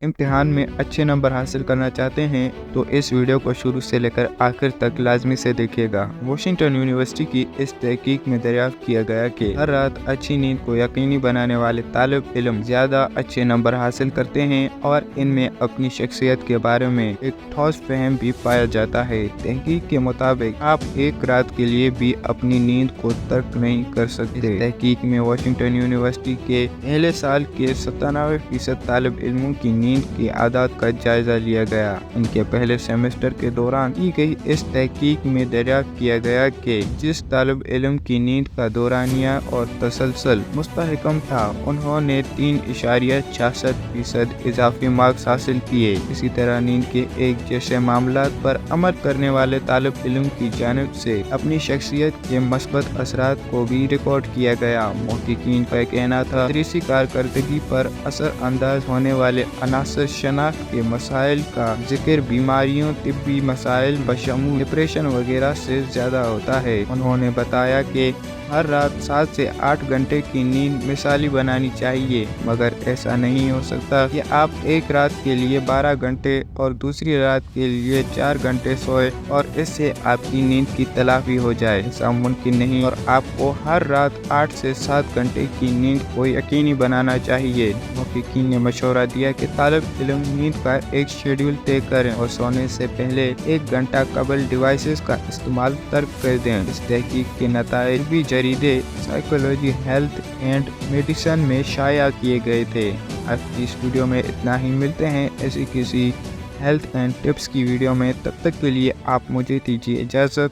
इम्तिहान में अच्छे नंबर हासिल करना चाहते हैं तो इस वीडियो को शुरू से लेकर आखिर तक लाजमी से देखिएगा। वाशिंगटन यूनिवर्सिटी की इस तहकीक में दरियाफ्त किया गया कि हर रात अच्छी नींद को यकीनी बनाने वाले तालिब इल्म ज्यादा अच्छे नंबर हासिल करते हैं और इनमें अपनी शख्सियत के बारे में एक ठोस फहम भी पाया जाता है। तहकीक के मुताबिक आप एक रात के लिए भी अपनी नींद को तर्क नहीं कर सकते। तहकीक में वाशिंगटन यूनिवर्सिटी के पहले साल के 97% तालिब इल्मों की नींद की आदत का जायजा लिया गया। इनके पहले सेमेस्टर के दौरान की गई इस तहकीक में दरियाफ्त किया गया कि जिस तालिब इल्म की नींद का दौरानिया और तसलसल मुस्तहकम था, उन्होंने 3.66% इजाफी मार्क्स हासिल किए। इसी तरह नींद के एक जैसे मामलात पर अमल करने वाले तालिब इल्म की जानिब से अपनी शख्सियत के मस्बत असरात को भी रिकॉर्ड किया गया। मुहक्किकीन का कहना था तदरीसी कारकर्दगी पर असर अंदाज होने वाले अनासर शनाख्त के मसाइल का जिक्र बीमारियों, तिब्बी मसाइल बशमूल डिप्रेशन वगैरह से ज्यादा होता है। उन्होंने बताया कि हर रात 7 से 8 घंटे की नींद मिसाली बनानी चाहिए, मगर ऐसा नहीं हो सकता कि आप एक रात के लिए 12 घंटे और दूसरी रात के लिए 4 घंटे सोए और इससे आपकी नींद की तलाफी हो जाए। ऐसा मुमकिन नहीं और आपको हर रात 8 से 7 घंटे की नींद को यकीनी बनाना चाहिए। मुहक्किकीन ने मशवरा दिया कि तालिब इल्म नींद का एक शेड्यूल तय करें और सोने से पहले 1 घंटा कबल डिवाइसेस का इस्तेमाल तर्क कर दें। इस तहकीक के नताइज भी जरीदे साइकोलॉजी, हेल्थ एंड मेडिसिन में शाया किए गए थे। आज की इस वीडियो में इतना ही। मिलते हैं ऐसी किसी हेल्थ एंड टिप्स की वीडियो में। तब तक के लिए आप मुझे दीजिए इजाज़त।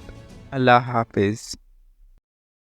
अल्लाह हाफिज़।